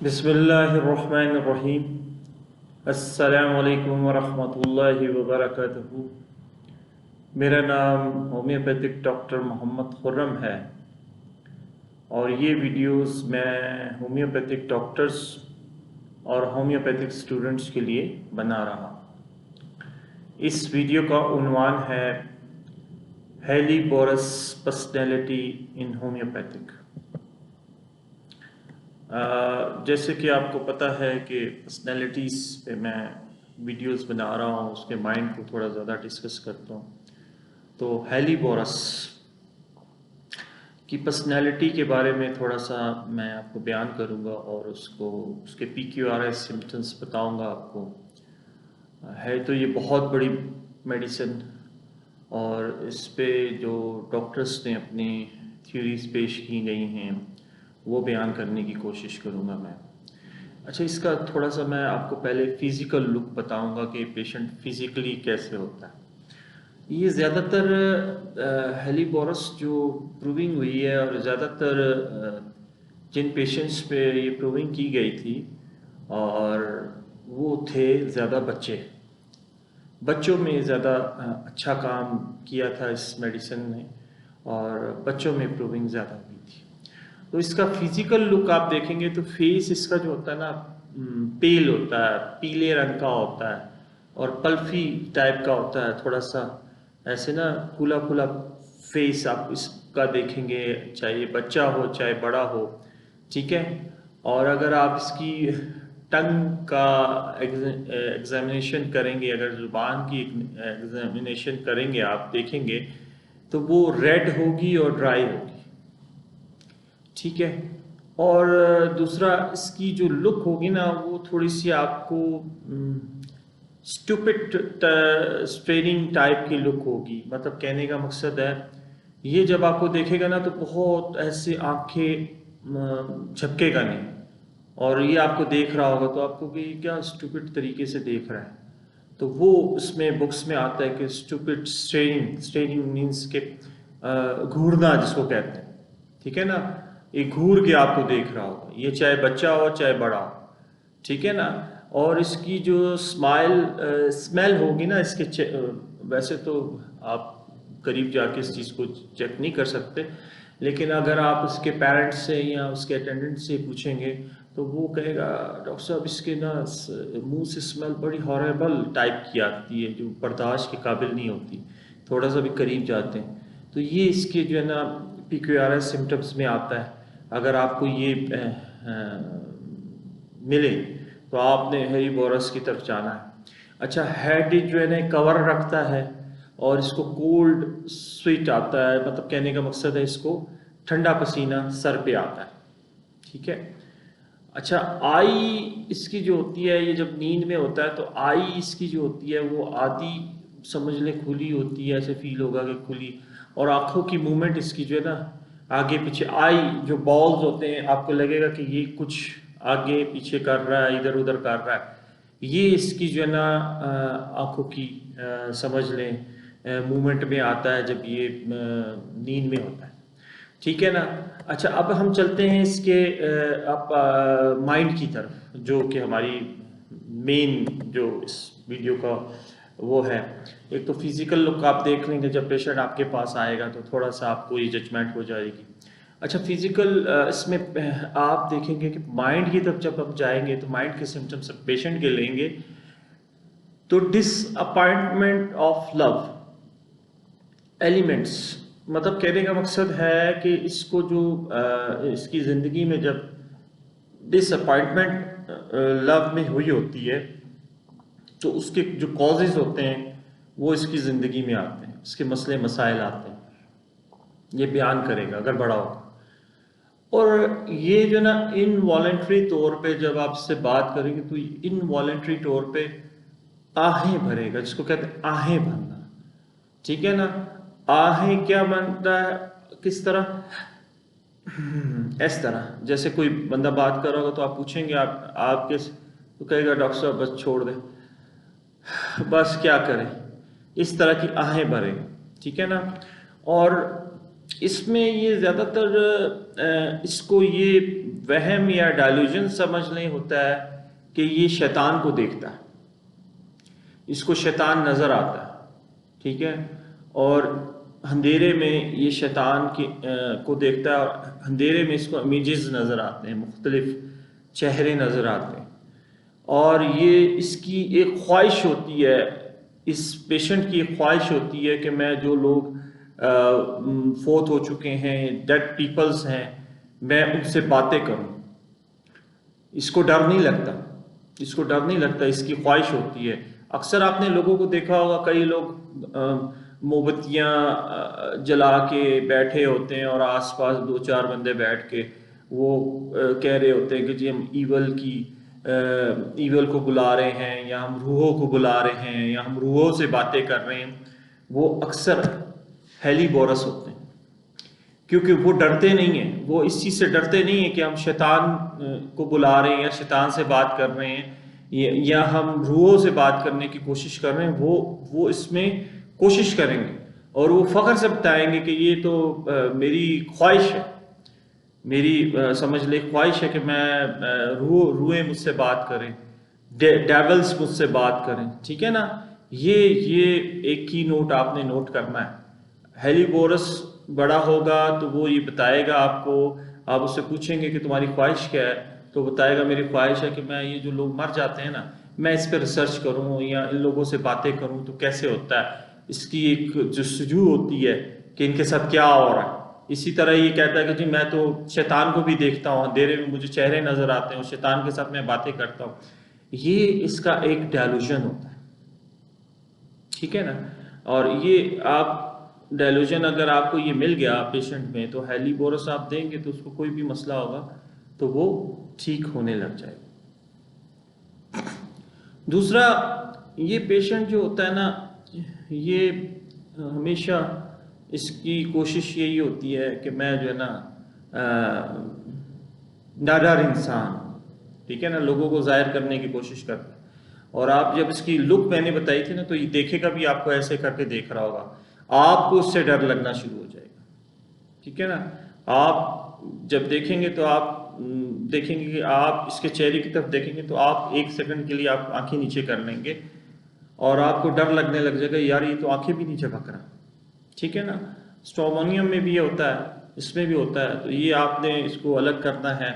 बिस्मिल्लाहिर्रहमानिर्रहीम। अस्सलामुअलैकुम वरहमतुल्लाहि वबरकातुहू। मेरा नाम होम्योपैथिक डॉक्टर मोहम्मद खुर्रम है और ये वीडियोस मैं होम्योपैथिक डॉक्टर्स और होम्योपैथिक स्टूडेंट्स के लिए बना रहा हूँ। इस वीडियो का उन्वान है हेलीबोरस पर्सनैलिटी इन होम्योपैथिक। जैसे कि आपको पता है कि पर्सनैलिटीज़ पे मैं वीडियोस बना रहा हूँ, उसके माइंड को थोड़ा ज़्यादा डिस्कस करता हूँ। तो हेलीबोरस की पर्सनैलिटी के बारे में थोड़ा सा मैं आपको बयान करूँगा और उसके PQRS सिम्टम्स बताऊँगा आपको। है तो ये बहुत बड़ी मेडिसिन और इस पे जो डॉक्टर्स ने अपनी थ्योरीज पेश की गई हैं वो बयान करने की कोशिश करूँगा मैं। अच्छा, इसका थोड़ा सा मैं आपको पहले फिज़िकल लुक बताऊंगा कि पेशेंट फिज़िकली कैसे होता है। ये ज़्यादातर हेलीबोरस जो प्रूविंग हुई है और ज़्यादातर जिन पेशेंट्स पे ये प्रूविंग की गई थी और वो थे ज़्यादा बच्चों में ज़्यादा अच्छा काम किया था इस मेडिसिन ने और बच्चों में प्रूविंग ज़्यादा हुई थी। तो इसका फिजिकल लुक आप देखेंगे तो फेस इसका जो होता है ना, पेल होता है, पीले रंग का होता है और पल्फी टाइप का होता है, थोड़ा सा ऐसे ना फूला फूला फेस आप इसका देखेंगे, चाहे ये बच्चा हो चाहे बड़ा हो, ठीक है। और अगर आप इसकी टंग का एग्जामिनेशन करेंगे, अगर जुबान की एग्जामिनेशन करेंगे, आप देखेंगे तो वो रेड होगी और ड्राई होगी, ठीक है। और दूसरा इसकी जो लुक होगी ना वो थोड़ी सी आपको स्टूपिड स्ट्रेनिंग टाइप की लुक होगी। मतलब कहने का मकसद है, ये जब आपको देखेगा ना तो बहुत ऐसे आंखें झपकेगा नहीं और ये आपको देख रहा होगा तो आपको कि क्या स्टूपिड तरीके से देख रहा है। तो वो उसमें बुक्स में आता है कि स्टूपिड स्ट्रेनिंग मीन्स के घूरना जिसको कहते हैं, ठीक है ना। ये घूर के आपको देख रहा होगा, ये चाहे बच्चा हो चाहे बड़ा हो, ठीक है ना। और इसकी जो स्मेल होगी ना इसके वैसे तो आप करीब जाके इस चीज़ को चेक नहीं कर सकते, लेकिन अगर आप उसके पेरेंट्स से या उसके अटेंडेंट से पूछेंगे तो वो कहेगा डॉक्टर साहब इसके ना मुंह से स्मेल बड़ी हॉरेबल टाइप की आती है जो बर्दाश्त के काबिल नहीं होती, थोड़ा सा भी करीब जाते हैं तो ये इसके जो है ना PQRS सिम्टम्स में आता है। अगर आपको ये मिले तो आपने हेलीबोरस की तरफ जाना है। अच्छा, हेड जो है ना कवर रखता है और इसको कोल्ड स्वेट आता है, मतलब कहने का मकसद है इसको ठंडा पसीना सर पे आता है, ठीक है। अच्छा, आई इसकी जो होती है, ये जब नींद में होता है तो आई इसकी जो होती है वो आधी समझ ले खुली होती है, ऐसे फील होगा कि खुली। और आंखों की मूवमेंट इसकी जो है ना आगे पीछे, आई जो बॉल्स होते हैं आपको लगेगा कि ये कुछ आगे पीछे कर रहा है, इधर उधर कर रहा है। ये इसकी जो है ना आंखों की समझ लें मूवमेंट में आता है जब ये नींद में होता है, ठीक है ना। अच्छा, अब हम चलते हैं इसके आप माइंड की तरफ, जो कि हमारी मेन जो इस वीडियो का वो है। एक तो फिजिकल लुक आप देख लेंगे, जब पेशेंट आपके पास आएगा तो थोड़ा सा आपको ये जजमेंट हो जाएगी। अच्छा, फिजिकल इसमें आप देखेंगे कि माइंड की तरफ जब हम जाएंगे तो माइंड के सिम्टम्स पेशेंट के लेंगे तो डिसअपॉइंटमेंट ऑफ लव एलिमेंट्स, मतलब कहने का मकसद है कि इसको जो इसकी ज़िंदगी में जब डिसअपॉइंटमेंट लव में हुई होती है तो उसके जो कॉजेज होते हैं वो इसकी ज़िंदगी में आते हैं, इसके मसले मसाइल आते हैं, ये बयान करेगा अगर बड़ा होगा। और ये जो ना इनवॉलेंट्री तौर पे जब आप इससे बात करेंगे तो इनवॉलेंट्री तौर पे आहें भरेगा, जिसको कहते हैं आहें भरना, ठीक है ना। आहें क्या बनता है, किस तरह, इस तरह जैसे कोई बंदा बात कर रहा होगा तो आप पूछेंगे आप किस, तो कहेगा डॉक्टर साहब बस छोड़ दे, बस क्या करें, इस तरह की आहें भरेगा, ठीक है ना। और इसमें ये ज़्यादातर इसको ये वहम या डायल्यूजन समझ लें होता है कि ये शैतान को देखता है, इसको शैतान नज़र आता है, ठीक है। और अंधेरे में ये शैतान को देखता है और अंधेरे में इसको इमेजेस नज़र आते हैं, मुख्तलिफ चेहरे नज़र आते हैं। और ये इसकी एक ख्वाहिश होती है, इस पेशेंट की एक ख्वाहिश होती है कि मैं जो लोग फोत हो चुके हैं, डेड पीपल्स हैं, मैं उनसे बातें करूं। इसको डर नहीं लगता, इसको डर नहीं लगता, इसकी ख्वाहिश होती है। अक्सर आपने लोगों को देखा होगा, कई लोग मोमबत्तियाँ जला के बैठे होते हैं और आसपास दो चार बंदे बैठ के वो कह रहे होते हैं कि जी हम ईवल को बुला रहे हैं, या हम रूहों को बुला रहे हैं, या हम रूहों से बातें कर रहे हैं। वो अक्सर हेलीबोरस होते हैं, क्योंकि वो डरते नहीं हैं, वो इस चीज़ से डरते नहीं हैं कि हम शैतान को बुला रहे हैं या शैतान से बात कर रहे हैं या हम रूहों से बात करने की कोशिश कर रहे हैं। वो इसमें कोशिश करेंगे और वो फ़ख्र से बताएंगे कि ये तो मेरी ख्वाहिश है, मेरी समझ ले ख्वाहिश है कि मैं रूहें मुझसे बात करें, डेविल्स मुझसे बात करें, ठीक है ना। ये एक की नोट आपने नोट करना है। हेलीबोरस बड़ा होगा तो वो ये बताएगा आपको, आप उससे पूछेंगे कि तुम्हारी ख्वाहिश क्या है, तो बताएगा मेरी ख्वाहिश है कि मैं ये जो लोग मर जाते हैं ना, मैं इस पर रिसर्च करूं या इन लोगों से बातें करूं तो कैसे होता है, इसकी एक जस्तजू होती है कि इनके साथ क्या हो रहा है। इसी तरह ये कहता है कि जी मैं तो शैतान को भी देखता हूँ, अंधेरे में मुझे चेहरे नजर आते हैं और शैतान के साथ मैं बातें करता हूँ। ये इसका एक डेलूजन होता है, ठीक है ना। और ये आप डेलूजन अगर आपको ये मिल गया पेशेंट में, तो हेलीबोरस आप देंगे तो उसको कोई भी मसला होगा तो वो ठीक होने लग जाएगा। दूसरा, ये पेशेंट जो होता है ना, ये हमेशा इसकी कोशिश यही होती है कि मैं जो है ना नादार इंसान, ठीक है ना, लोगों को जाहिर करने की कोशिश करता है। और आप जब इसकी लुक मैंने बताई थी ना, तो ये देखेगा भी आपको ऐसे करके देख रहा होगा, आपको उससे डर लगना शुरू हो जाएगा, ठीक है ना। आप जब देखेंगे तो आप देखेंगे कि आप इसके चेहरे की तरफ देखेंगे तो आप एक सेकंड के लिए आप आंखें नीचे कर लेंगे और आपको डर लगने लग जाएगा, यार ये तो आंखें भी नहीं झपक रहा, ठीक है ना। स्ट्रोमोनियम में भी ये होता है, इसमें भी होता है। तो ये आपने इसको अलग करना है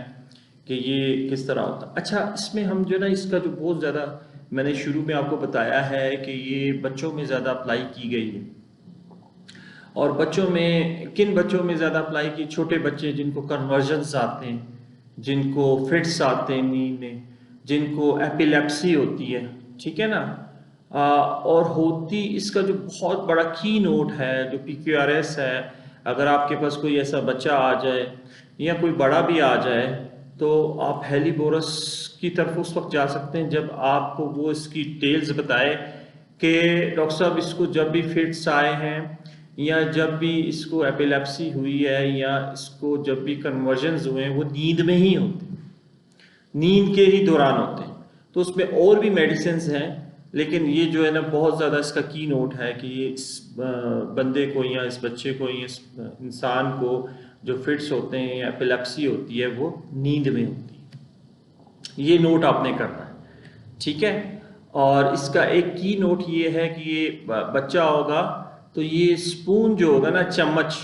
कि ये किस तरह होता है। अच्छा, इसमें हम जो ना, इसका जो बहुत ज़्यादा मैंने शुरू में आपको बताया है कि ये बच्चों में ज़्यादा अप्लाई की गई है। और बच्चों में, किन बच्चों में ज़्यादा अप्लाई की? छोटे बच्चे जिनको कन्वर्जन्स आते हैं, जिनको फिट्स आते हैं नींद में, जिनको एपिलेप्सी होती है, ठीक है ना। और होती, इसका जो बहुत बड़ा की नोट है जो PQRS है, अगर आपके पास कोई ऐसा बच्चा आ जाए या कोई बड़ा भी आ जाए तो आप हेलीबोरस की तरफ उस वक्त जा सकते हैं जब आपको वो इसकी डिटेल्स बताए कि डॉक्टर साहब इसको जब भी फिट्स आए हैं या जब भी इसको एपिलेप्सी हुई है या इसको जब भी कन्वर्जन्स हुए हैं, वो नींद में ही होते हैं, नींद के ही दौरान होते हैं। तो उसमें और भी मेडिसिन हैं, लेकिन ये जो है ना बहुत ज़्यादा इसका की नोट है कि ये इस बंदे को या इस बच्चे को या इस इंसान को जो फिट्स होते हैं या एपिलेप्सी होती है वो नींद में होती है। ये नोट आपने करना है, ठीक है। और इसका एक की नोट ये है कि ये बच्चा होगा तो ये स्पून जो होगा ना, चम्मच,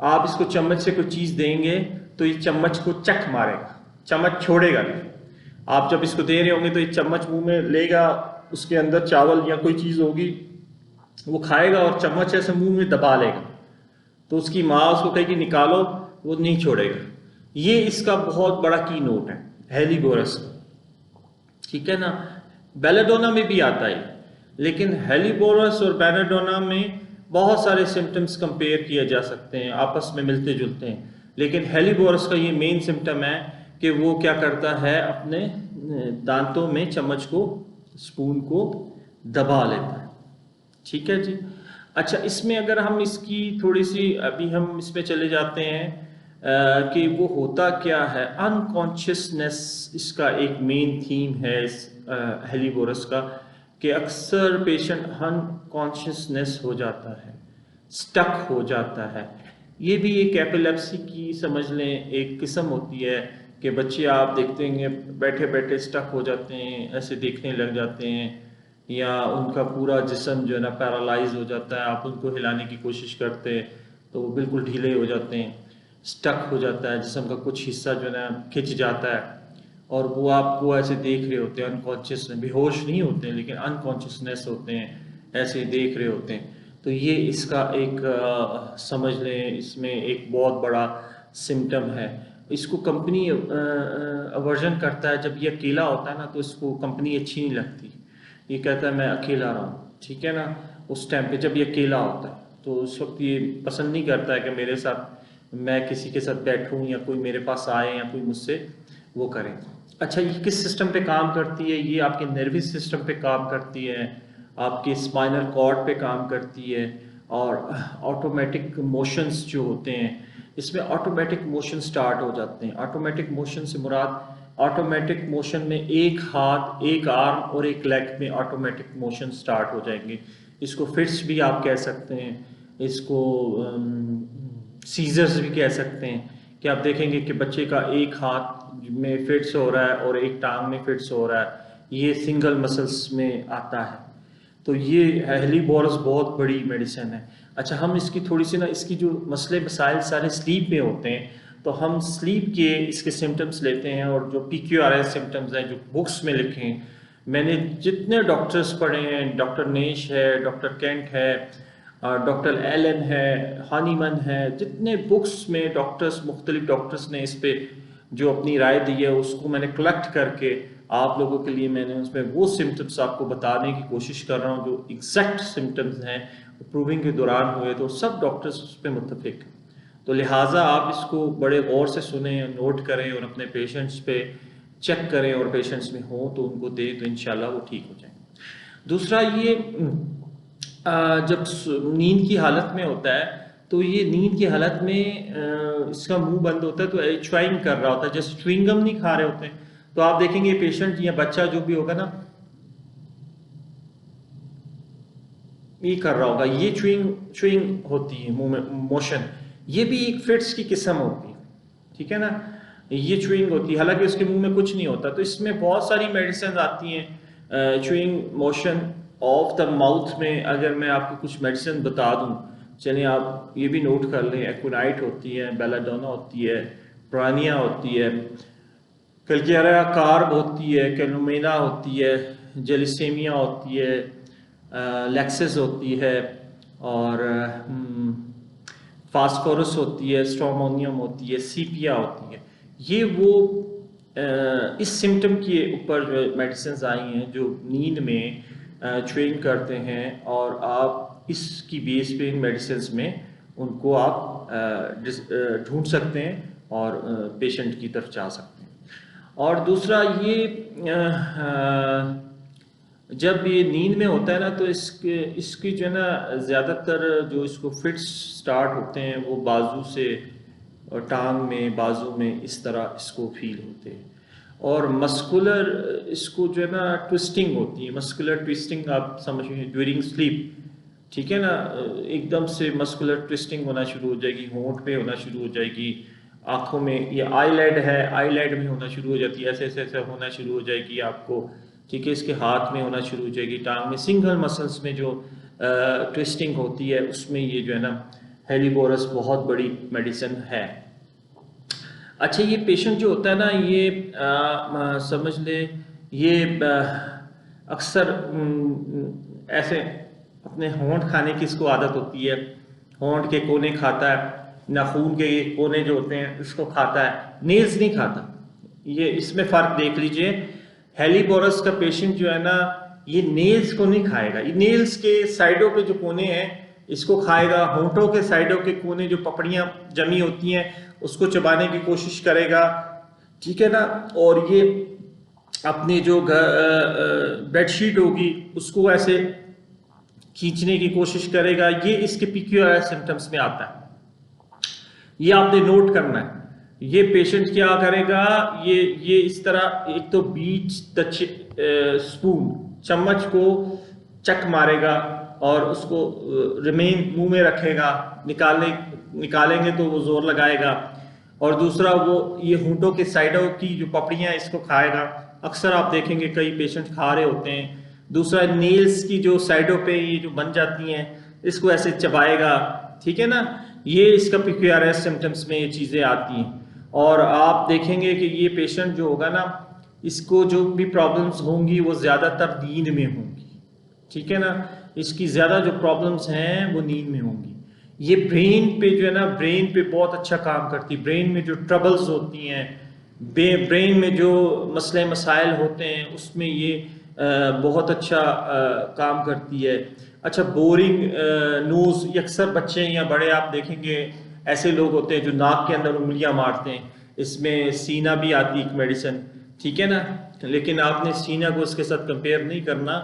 आप इसको चम्मच से कोई चीज़ देंगे तो ये चम्मच को चक मारेगा, चम्मच छोड़ेगा नहीं। आप जब इसको दे रहे होंगे तो ये चम्मच मुंह में लेगा, उसके अंदर चावल या कोई चीज़ होगी वो खाएगा और चम्मच ऐसे मुंह में दबा लेगा, तो उसकी माँ उसको कहेगी निकालो, वो नहीं छोड़ेगा। ये इसका बहुत बड़ा की नोट है हेलीबोरस, ठीक है ना। बेलाडोना में भी आता है, लेकिन हेलीबोरस और बेलाडोना में बहुत सारे सिम्टम्स कंपेयर किए जा सकते हैं, आपस में मिलते जुलते हैं। लेकिन हेलीबोरस का ये मेन सिम्टम है कि वो क्या करता है, अपने दांतों में चम्मच को, स्पून को दबा लेता है, ठीक है जी। अच्छा, इसमें अगर हम इसकी थोड़ी सी अभी हम इसमें चले जाते हैं कि वो होता क्या है। अनकॉन्शियसनेस इसका एक मेन थीम है इस हेलीबोरस का, कि अक्सर पेशेंट अनकॉन्शियसनेस हो जाता है, स्टक हो जाता है। ये भी एक एपिलेप्सी की समझ लें एक किस्म होती है कि बच्चे आप देखते हैं बैठे बैठे स्टक हो जाते हैं, ऐसे देखने लग जाते हैं, या उनका पूरा जिस्म जो है ना पैरालाइज हो जाता है। आप उनको हिलाने की कोशिश करते हैं तो वो बिल्कुल ढीले हो जाते हैं, स्टक हो जाता है, जिस्म का कुछ हिस्सा जो है ना खिंच जाता है, और वो आपको ऐसे देख रहे होते हैं अनकॉन्शियस, बेहोश नहीं होते हैं लेकिन अनकॉन्शियसनेस होते हैं, ऐसे देख रहे होते हैं। तो ये इसका एक समझ लें इसमें एक बहुत बड़ा सिम्टम है। इसको कंपनी अवर्जन करता है जब ये अकेला होता है ना, तो इसको कंपनी अच्छी नहीं लगती। ये कहता है मैं अकेला रहा हूँ, ठीक है ना। उस टाइम पे जब ये अकेला होता है तो उस वक्त ये पसंद नहीं करता है कि मेरे साथ मैं किसी के साथ बैठूं या कोई मेरे पास आए या कोई मुझसे वो करे। अच्छा, ये किस सिस्टम पे काम करती है? ये आपके नर्वस सिस्टम पे काम करती है, आपके स्पाइनल कॉर्ड पे काम करती है, और ऑटोमेटिक मोशंस जो होते हैं इसमें ऑटोमेटिक मोशन स्टार्ट हो जाते हैं। ऑटोमेटिक मोशन से मुराद ऑटोमेटिक मोशन में एक हाथ, एक आर्म और एक लेग में ऑटोमेटिक मोशन स्टार्ट हो जाएंगे। इसको फिट्स भी आप कह सकते हैं, इसको सीजर्स भी कह सकते हैं, कि आप देखेंगे कि बच्चे का एक हाथ में फिट्स हो रहा है और एक टांग में फिट्स हो रहा है, ये सिंगल मसल्स में आता है। तो ये हेलीबोरस बहुत बड़ी मेडिसिन है। अच्छा, हम इसकी थोड़ी सी ना इसकी जो मसले मसाइल सारे स्लीप में होते हैं, तो हम स्लीप के इसके सिम्टम्स लेते हैं, और जो PQRS सिम्टम्स हैं जो बुक्स में लिखे हैं, मैंने जितने डॉक्टर्स पढ़े हैं, डॉक्टर नेश है, डॉक्टर केंट है, डॉक्टर एलन है, हानीमन है, जितने बुक्स में डॉक्टर्स मुख्तलिफ डॉक्टर्स ने इस पे जो अपनी राय दी है उसको मैंने कलेक्ट करके आप लोगों के लिए मैंने उसमें वो सिम्टम्स आपको बताने की कोशिश कर रहा हूँ जो एग्जैक्ट सिम्टम्स हैं प्रूविंग के दौरान हुए, तो सब डॉक्टर्स उस पर मुत्तफिक हैं। तो लिहाजा आप इसको बड़े गौर से सुने, नोट करें और अपने पेशेंट्स पे चेक करें, और पेशेंट्स में हो तो उनको दें, तो इंशाल्लाह वो ठीक हो जाएंगे। दूसरा, ये जब नींद की हालत में होता है, तो ये नींद की हालत में इसका मुंह बंद होता है, तो च्वाइंग कर रहा होता है, जैसे च्युइंगम नहीं खा रहे होते हैं। तो आप देखेंगे पेशेंट या बच्चा जो भी होगा ना, ये कर रहा होगा, ये च्युइंग होती है मुंह में मोशन, ये भी एक फिट्स की किस्म होती है, ठीक है ना। ये च्युइंग होती है, हालांकि उसके मुंह में कुछ नहीं होता। तो इसमें बहुत सारी मेडिसिन आती हैं chewing motion of the mouth में। अगर मैं आपको कुछ मेडिसिन बता दूं, चलिए आप ये भी नोट कर लें। एक्विनाइट होती है, बेलाडोना होती है, प्रानिया होती है, कल्कियारा कार्ब होती है, कैलोमेना होती है, जेलिसेमिया होती है, लेक्सिस होती है, और फास्फोरस होती है, स्ट्रोमोनियम होती है, सीपिया होती है। ये वो इस सिम्टम के ऊपर जो मेडिसिन आई हैं जो नींद में च्युइंग करते हैं, और आप इसकी बेस पे इन मेडिसिन में उनको आप ढूंढ सकते हैं और पेशेंट की तरफ जा सकते हैं। और दूसरा, ये जब ये नींद में होता है ना, तो इसकी जो है ना ज़्यादातर जो इसको फिट्स स्टार्ट होते हैं वो बाजू से, और टांग में, बाजू में, इस तरह इसको फील होते हैं। और मस्कुलर इसको जो है ना ट्विस्टिंग होती है, मस्कुलर ट्विस्टिंग आप समझिए ड्यूरिंग स्लीप, ठीक है ना। एकदम से मस्कुलर ट्विस्टिंग होना शुरू हो जाएगी, होंठ पे होना शुरू हो जाएगी, आंखों में, ये आईलाइड है, आईलाइड में होना शुरू हो जाती है, ऐसे ऐसे ऐसे होना शुरू हो जाएगी आपको, ठीक है। इसके हाथ में होना शुरू हो जाएगी, टांग में, सिंगल मसल्स में जो ट्विस्टिंग होती है उसमें ये जो है ना हेलीबोरस बहुत बड़ी मेडिसिन है। अच्छा, ये पेशेंट जो होता है ना, ये समझ ले, ये अक्सर ऐसे अपने होंठ खाने की इसको आदत होती है, होंठ के कोने खाता है, नाखून के कोने जो होते हैं इसको खाता है, नेल्स नहीं खाता। ये इसमें फ़र्क देख लीजिए, हेलीबोरस का पेशेंट जो है ना ये नेल्स को नहीं खाएगा, ये नेल्स के साइडों पे जो कोने हैं इसको खाएगा, होंठों के साइडों के कोने जो पपड़ियां जमी होती हैं उसको चबाने की कोशिश करेगा, ठीक है ना। और ये अपनी जो बेडशीट होगी उसको ऐसे खींचने की कोशिश करेगा। ये इसके PQRS सिम्टम्स में आता है, ये आपने नोट करना है। ये पेशेंट क्या करेगा, ये इस तरह एक तो बीच द स्पून, चम्मच को चक मारेगा और उसको रिमेन मुंह में रखेगा, निकालेंगे तो वो जोर लगाएगा, और दूसरा वो ये होंठों के साइडों की जो पपड़ियां इसको खाएगा। अक्सर आप देखेंगे कई पेशेंट खा रहे होते हैं। दूसरा नेल्स की जो साइडों पे ये जो बन जाती हैं इसको ऐसे चबाएगा, ठीक है ना। ये इसका PQRS सिम्टम्स में ये चीज़ें आती हैं। और आप देखेंगे कि ये पेशेंट जो होगा ना, इसको जो भी प्रॉब्लम्स होंगी वो ज़्यादातर नींद में होंगी, ठीक है ना। इसकी ज़्यादा जो प्रॉब्लम्स हैं वो नींद में होंगी। ये ब्रेन पे जो है ना, ब्रेन पे बहुत अच्छा काम करती है। ब्रेन में जो ट्रबल्स होती हैं, ब्रेन में जो मसले मसाइल होते हैं, उसमें ये बहुत अच्छा काम करती है। अच्छा, बोरिंग नोज, ये अक्सर बच्चे या बड़े आप देखेंगे ऐसे लोग होते हैं जो नाक के अंदर उंगलियां मारते हैं। इसमें सीना भी आती है एक मेडिसिन, ठीक है ना। लेकिन आपने सीना को इसके साथ कंपेयर नहीं करना।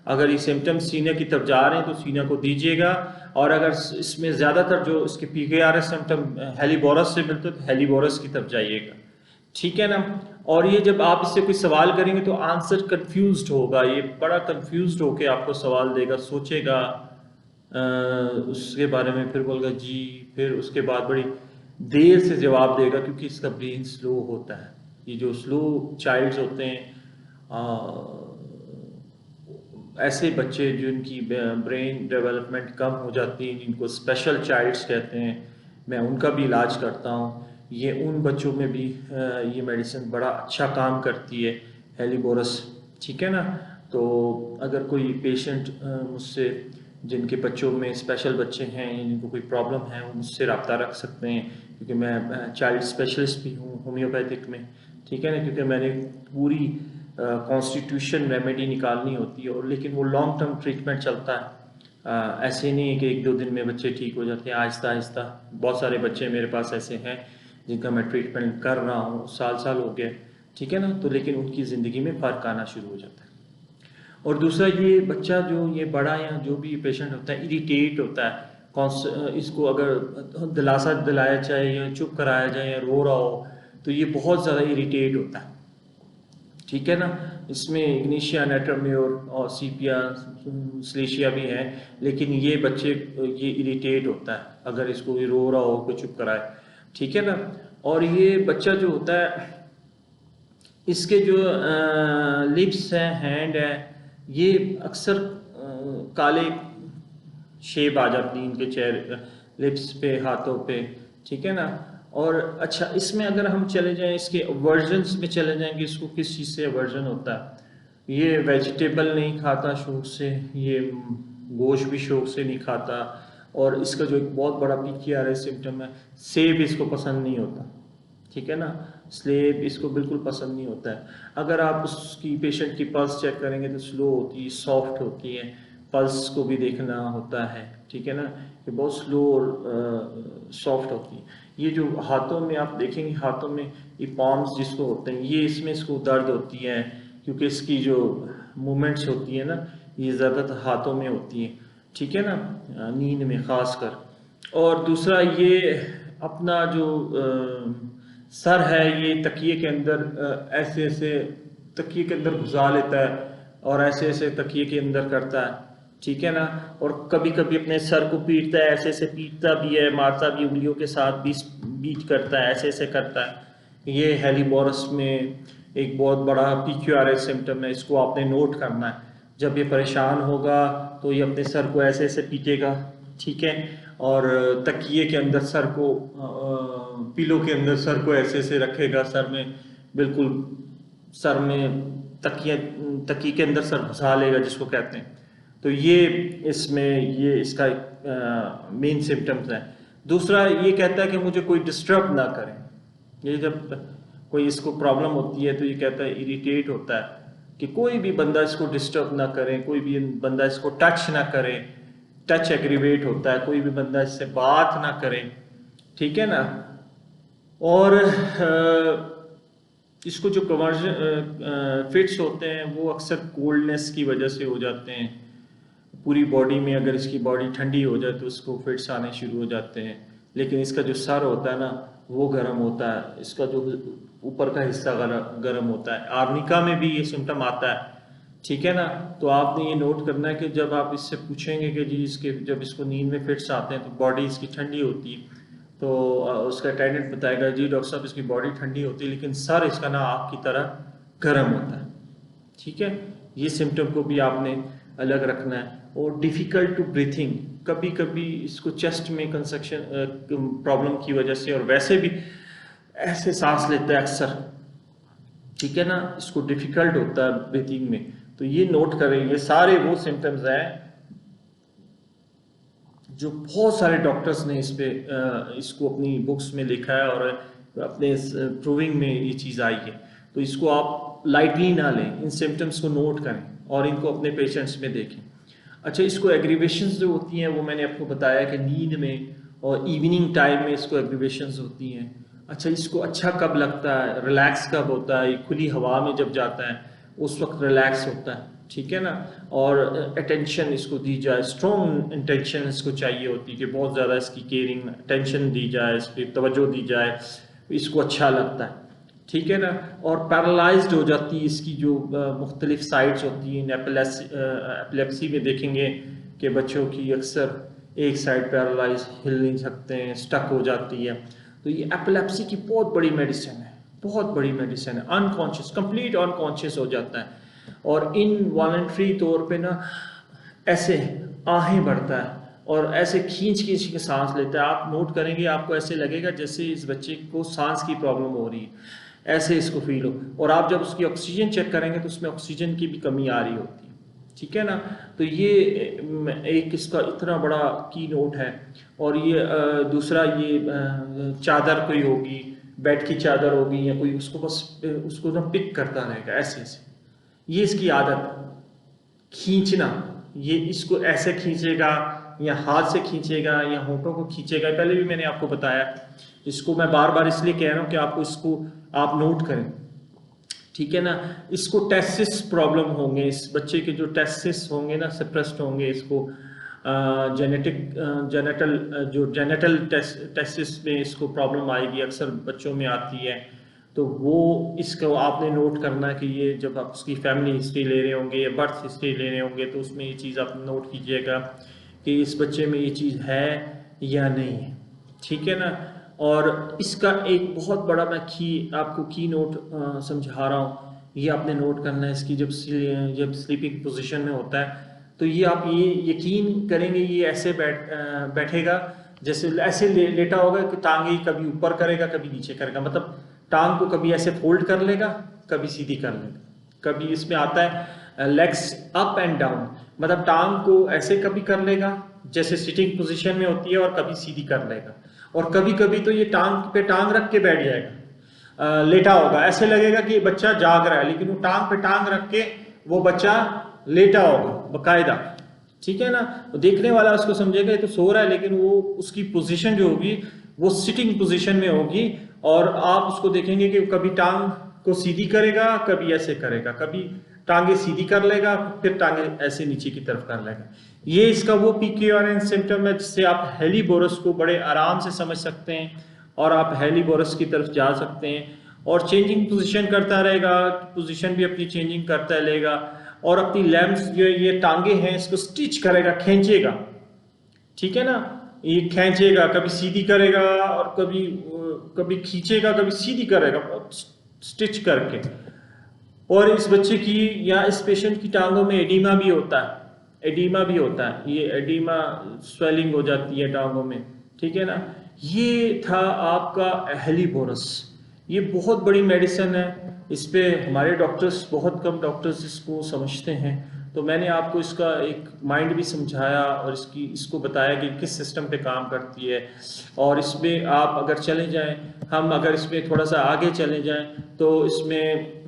अगर ये सिम्टम्स सीने की तरफ जा रहे हैं तो सीना को दीजिएगा। और अगर इसमें ज़्यादातर जो इसके PQRS सिम्टम हेलीबोरस से मिलते हैं तो हेलीबोरस की तरफ जाइएगा, ठीक है ना। और ये जब आप इससे कोई सवाल करेंगे तो आंसर कंफ्यूज्ड होगा, ये बड़ा कंफ्यूज्ड होके आपको सवाल देगा, सोचेगा उसके बारे में, फिर बोलेगा जी, फिर उसके बाद बड़ी देर से जवाब देगा क्योंकि इसका ब्रेन स्लो होता है। ये जो स्लो चाइल्ड्स होते हैं, ऐसे बच्चे जिनकी ब्रेन डेवलपमेंट कम हो जाती है, जिनको स्पेशल चाइल्ड्स कहते हैं, मैं उनका भी इलाज करता हूँ। ये उन बच्चों में भी ये मेडिसिन बड़ा अच्छा काम करती है, हेलीबोरस, ठीक है ना। तो अगर कोई पेशेंट मुझसे, जिनके बच्चों में स्पेशल बच्चे हैं, जिनको कोई प्रॉब्लम है, वो मुझसे रब्ता रख सकते हैं, क्योंकि मैं चाइल्ड स्पेशलिस्ट भी हूँ होम्योपैथिक में, ठीक है ना। क्योंकि मैंने पूरी कॉन्स्टिट्यूशन रेमेडी निकालनी होती है, और लेकिन वो लॉन्ग टर्म ट्रीटमेंट चलता है। ऐसे नहीं है कि 1-2 दिन में बच्चे ठीक हो जाते हैं, आहिस्ता आहिस्ता। बहुत सारे बच्चे मेरे पास ऐसे हैं जिनका मैं ट्रीटमेंट कर रहा हूँ, साल हो गए, ठीक है ना। तो लेकिन उनकी ज़िंदगी में फ़र्क आना शुरू हो जाता है। और दूसरा, ये बच्चा जो ये बड़ा या जो भी पेशेंट होता है, इरिटेट होता है, इसको अगर दिलासा दिलाया जाए या चुप कराया जाए या रो रहा हो तो ये बहुत ज़्यादा इरिटेट होता है, ठीक है ना। इसमें इग्निशिया, नेट्रोम्योर और सीपिया, स्लेशिया भी है, लेकिन ये बच्चे, ये इरिटेट होता है अगर इसको भी रो रहा हो, कोई चुप कराए, ठीक है ना। और ये बच्चा जो होता है, इसके जो लिप्स हैं, हैंड है, ये अक्सर काले शेप आ जाती है इनके चेहरे, लिप्स पे, हाथों पे, ठीक है ना। और अच्छा, इसमें अगर हम चले जाएं, इसके वर्जन्स में चले जाएंगे, इसको किस चीज़ से वर्जन होता है। ये वेजिटेबल नहीं खाता शौक से, ये गोश्त भी शौक से नहीं खाता। और इसका जो एक बहुत बड़ा PQRS सिम्टम है, सेब इसको पसंद नहीं होता, ठीक है ना। स्लेब इसको बिल्कुल पसंद नहीं होता है। अगर आप उसकी पेशेंट की पल्स चेक करेंगे तो स्लो होती है, सॉफ्ट होती है, पल्स को भी देखना होता है, ठीक है ना। ये बहुत स्लो और सॉफ्ट होती है। ये जो हाथों में आप देखेंगे, हाथों में ये पॉम्स जिसको होते हैं, ये इसमें इसको दर्द होती है, क्योंकि इसकी जो मूवमेंट्स होती है ना, ये ज़्यादातर हाथों में होती है, ठीक है ना, नींद में ख़ास कर। और दूसरा, ये अपना जो सर है, ये तकिए के अंदर ऐसे ऐसे तकिए के अंदर घुसा लेता है और ऐसे ऐसे तकिए के अंदर करता है, ठीक है ना। और कभी कभी अपने सर को पीटता है, ऐसे ऐसे पीटता भी है, मारता भी, उंगलियों के साथ बीट करता है, ऐसे ऐसे करता है। ये हेलीबोरस में एक बहुत बड़ा PQRS सिम्टम है, इसको आपने नोट करना है। जब ये परेशान होगा तो ये अपने सर को ऐसे ऐसे पीटेगा, ठीक है। और तकिए के अंदर सर को, पिलो के अंदर सर को ऐसे ऐसे रखेगा, सर में बिल्कुल, सर में तकिए के अंदर सर घुसा लेगा जिसको कहते हैं। तो ये इसमें ये इसका मेन सिम्टम्स है। दूसरा, ये कहता है कि मुझे कोई डिस्टर्ब ना करे। ये जब कोई इसको प्रॉब्लम होती है तो ये कहता है, इरिटेट होता है कि कोई भी बंदा इसको डिस्टर्ब ना करे, कोई भी बंदा इसको टच ना करे। टच एग्रीवेट होता है, कोई भी बंदा इससे बात ना करे, ठीक है ना। और इसको जो कन्वर्जन फिट्स होते हैं वो अक्सर कोल्डनेस की वजह से हो जाते हैं। पूरी बॉडी में अगर इसकी बॉडी ठंडी हो जाए तो उसको फिट्स आने शुरू हो जाते हैं। लेकिन इसका जो सर होता है ना, वो गर्म होता है, इसका जो ऊपर का हिस्सा गर्म होता है। आर्निका में भी ये सिम्टम आता है, ठीक है ना। तो आपने ये नोट करना है कि जब आप इससे पूछेंगे कि जी इसके जब इसको नींद में फिट्स आते हैं तो बॉडी इसकी ठंडी होती है, तो उसका अटेंडेंट बताएगा जी डॉक्टर साहब इसकी बॉडी ठंडी होती है लेकिन सर इसका ना आग की तरह गर्म होता है। ठीक है, ये सिम्टम को भी आपने अलग रखना है। और डिफ़िकल्ट टू ब्रीथिंग, कभी कभी इसको चेस्ट में कंस्ट्रक्शन प्रॉब्लम की वजह से और वैसे भी ऐसे सांस लेता है अक्सर, ठीक है ना, इसको डिफ़िकल्ट होता है ब्रीथिंग में। तो ये नोट करें, ये सारे वो सिम्टम्स हैं जो बहुत सारे डॉक्टर्स ने इसको अपनी बुक्स में लिखा है और अपने प्रूविंग में ये चीज़ आई है। तो इसको आप लाइटली ना लें, इन सिम्टम्स को नोट करें और इनको अपने पेशेंट्स में देखें। अच्छा, इसको एग्रीवेशंस जो होती हैं वो मैंने आपको बताया कि नींद में और इवनिंग टाइम में इसको एग्रीवेशंस होती हैं। अच्छा, इसको अच्छा कब लगता है, रिलैक्स कब होता है, खुली हवा में जब जाता है उस वक्त रिलैक्स होता है, ठीक है ना। और अटेंशन इसको दी जाए, स्ट्रॉन्ग अटेंशन इसको चाहिए होती है कि बहुत ज़्यादा इसकी केयरिंग अटेंशन दी जाए, इस पर तवज्जो दी जाए, इसको अच्छा लगता है, ठीक है ना। और पैरालाइज्ड हो जाती है इसकी जो मुख्तलिफ साइड्स होती हैं। एपिलेप्सी में देखेंगे कि बच्चों की अक्सर एक साइड पैरालाइज, हिल नहीं सकते हैं, स्टक हो जाती है। तो ये एपिलेप्सी की बहुत बड़ी मेडिसिन है, बहुत बड़ी मेडिसिन है। अनकॉन्शियस, कंप्लीट अनकॉन्शियस हो जाता है और इनवॉलंटरी तौर पे ना ऐसे आहें भरता है और ऐसे खींच खींच के सांस लेता है। आप नोट करेंगे आपको ऐसे लगेगा जैसे इस बच्चे को सांस की प्रॉब्लम हो रही है, ऐसे इसको फील हो। और आप जब उसकी ऑक्सीजन चेक करेंगे तो उसमें ऑक्सीजन की भी कमी आ रही होती है, ठीक है ना। तो ये एक इसका इतना बड़ा की नोट है। और ये दूसरा, ये चादर कोई होगी, बेड की चादर होगी या कोई, उसको बस उसको ना पिक करता रहेगा ऐसे ऐसे, ये इसकी आदत, खींचना, ये इसको ऐसे खींचेगा या हाथ से खींचेगा या होठों को खींचेगा। पहले भी मैंने आपको बताया, इसको मैं बार बार इसलिए कह रहा हूँ कि आपको इसको आप नोट करें, ठीक है ना। इसको टेस्टिस प्रॉब्लम होंगे, इस बच्चे के जो टेस्टिस होंगे ना सप्रेस्ड होंगे, इसको जेनेटल टेस्टिस में इसको प्रॉब्लम आएगी, अक्सर बच्चों में आती है। तो वो इसको आपने नोट करना है कि ये जब आप उसकी फैमिली हिस्ट्री ले रहे होंगे या बर्थ हिस्ट्री ले रहे होंगे तो उसमें ये चीज़ आप नोट कीजिएगा कि इस बच्चे में ये चीज़ है या नहीं है, ठीक है ना। और इसका एक बहुत बड़ा मैं आपको की नोट समझा रहा हूँ, ये आपने नोट करना है। इसकी जब स्लीपिंग पोजीशन में होता है तो ये आप ये यकीन करेंगे ये ऐसे बैठेगा जैसे ऐसे लेटा होगा कि टांगे कभी ऊपर करेगा कभी नीचे करेगा, मतलब टांग को कभी ऐसे फोल्ड कर लेगा कभी सीधी कर लेगा। कभी इसमें आता है लेग्स अप एंड डाउन, मतलब टांग को ऐसे कभी कर लेगा जैसे सिटिंग पोजीशन में होती है और कभी सीधी कर लेगा। और कभी कभी तो ये टांग पे टांग रख के बैठ जाएगा, लेटा होगा, ऐसे लगेगा कि बच्चा जाग रहा है लेकिन वो टांग पे टांग रख के वो बच्चा लेटा होगा बकायदा, ठीक है ना। तो देखने वाला उसको समझेगा ये तो सो रहा है लेकिन वो उसकी पोजीशन जो होगी वो सिटिंग पोजीशन में होगी। और आप उसको देखेंगे कि कभी टांग को सीधी करेगा कभी ऐसे करेगा, कभी टांगे सीधी कर लेगा फिर टांगे ऐसे नीचे की तरफ कर लेगा। ये इसका वो PQRN सिम्टम है जिससे आप हेलीबोरस को बड़े आराम से समझ सकते हैं और आप हेलीबोरस की तरफ जा सकते हैं। और चेंजिंग पोजीशन करता रहेगा, पोजीशन भी अपनी चेंजिंग करता रहेगा और अपनी लैम्स जो ये टांगे हैं इसको स्टिच करेगा, खींचेगा, ठीक है ना। ये खींचेगा, कभी सीधी करेगा और कभी खींचेगा कभी सीधी करेगा स्टिच करके। और इस बच्चे की या इस पेशेंट की टांगों में एडिमा भी होता है, एडिमा भी होता है, ये एडिमा स्वेलिंग हो जाती है टांगों में, ठीक है ना। ये था आपका हेलीबोरस, ये बहुत बड़ी मेडिसिन है, इस पे हमारे डॉक्टर्स, बहुत कम डॉक्टर्स इसको समझते हैं। तो मैंने आपको इसका एक माइंड भी समझाया और इसको बताया कि किस सिस्टम पे काम करती है। और इसमें आप अगर चले जाएं, हम अगर इसमें थोड़ा सा आगे चले जाएं तो इसमें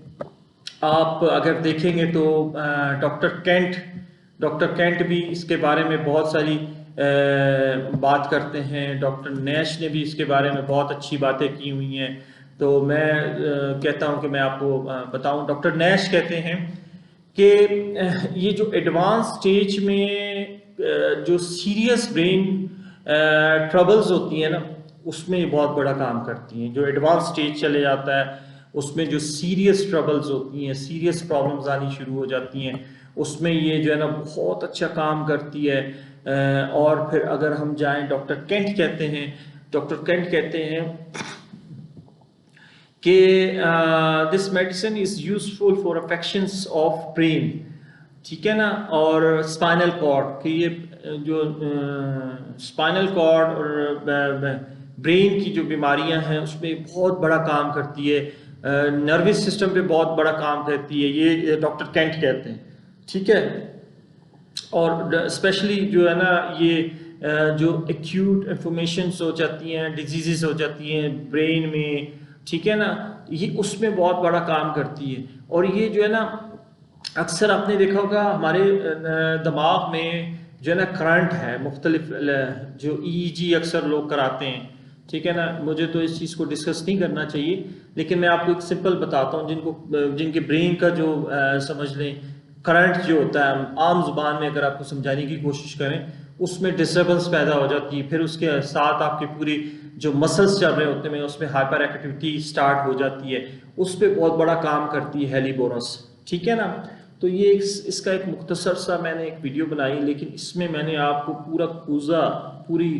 आप अगर देखेंगे तो डॉक्टर कैंट भी इसके बारे में बहुत सारी बात करते हैं। डॉक्टर नैश ने भी इसके बारे में बहुत अच्छी बातें की हुई हैं। तो मैं कहता हूं कि मैं आपको बताऊं, डॉक्टर नैश कहते हैं कि ये जो एडवांस स्टेज में जो सीरियस ब्रेन ट्रबल्स होती हैं ना उसमें ये बहुत बड़ा काम करती हैं। जो एडवांस स्टेज चले जाता है उसमें जो सीरियस ट्रबल्स होती हैं, सीरियस प्रॉब्लम्स आनी शुरू हो जाती हैं, उसमें ये जो है ना बहुत अच्छा काम करती है। और फिर अगर हम जाएं, डॉक्टर केंट कहते हैं कि this medicine is useful for affections of brain, ठीक है ना, और स्पाइनल कॉर्ड कि ये जो स्पाइनल कॉर्ड और ब्रेन की जो बीमारियां हैं उसमें बहुत बड़ा काम करती है, नर्वस सिस्टम पे बहुत बड़ा काम करती है, ये डॉक्टर केंट कहते हैं, ठीक है। और स्पेशली जो है ना ये जो एक्यूट इन्फॉर्मेशंस हो जाती हैं, डिजीजेस हो जाती हैं ब्रेन में, ठीक है ना, ये उसमें बहुत बड़ा काम करती है। और ये जो है ना अक्सर आपने देखा होगा हमारे दिमाग में जो है ना करंट है मुख्तलिफ, जो ईईजी अक्सर लोग कराते हैं, ठीक है ना। मुझे तो इस चीज़ को डिस्कस नहीं करना चाहिए, लेकिन मैं आपको एक सिंपल बताता हूँ जिनके ब्रेन का जो समझ लें करंट जो होता है, आम जुबान में अगर आपको समझाने की कोशिश करें, उसमें डिस्टर्बेंस पैदा हो जाती है। फिर उसके साथ आपकी पूरी जो मसल्स चल रहे होते हैं उसमें हाइपर एक्टिविटी स्टार्ट हो जाती है, उस पर बहुत बड़ा काम करती है हेलीबोरस, ठीक है ना। तो ये इसका एक मुख्तसर सा मैंने एक वीडियो बनाई, लेकिन इसमें मैंने आपको पूरा कूजा पूरी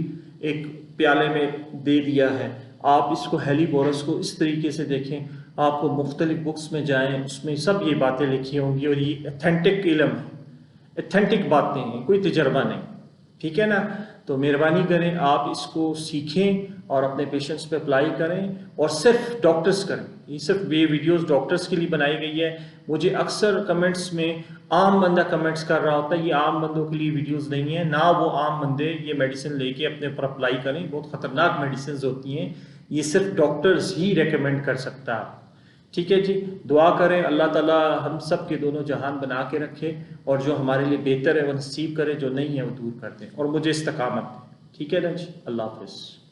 एक प्याले में दे दिया है। आप इसको हेलीबोरस को इस तरीके से देखें, आपको मुख्तलिफ बुक्स में जाएं, उसमें सब ये बातें लिखी होंगी, और ये अथेंटिक इल्म है, अथेंटिक बातें हैं, कोई तजर्बा नहीं, ठीक है ना। तो मेहरबानी करें आप इसको सीखें और अपने पेशेंट्स पे अप्लाई करें, और सिर्फ डॉक्टर्स करें, ये सिर्फ ये वीडियोस डॉक्टर्स के लिए बनाई गई है। मुझे अक्सर कमेंट्स में आम बंदा कमेंट्स कर रहा होता है, ये आम बंदों के लिए वीडियोस नहीं है, ना वो आम बंदे ये मेडिसिन लेके अपने ऊपर अप्लाई करें, बहुत ख़तरनाक मेडिसिन होती हैं, ये सिर्फ डॉक्टर्स ही रेकमेंड कर सकता है, ठीक है जी। दुआ करें अल्लाह ताला हम सब के दोनों जहान बना के रखे, और जो हमारे लिए बेहतर है वो नसीब करे, जो नहीं है वो दूर कर दें, और मुझे इस्तकामत दें, ठीक है ना जी। अल्लाह हाफ़िज़।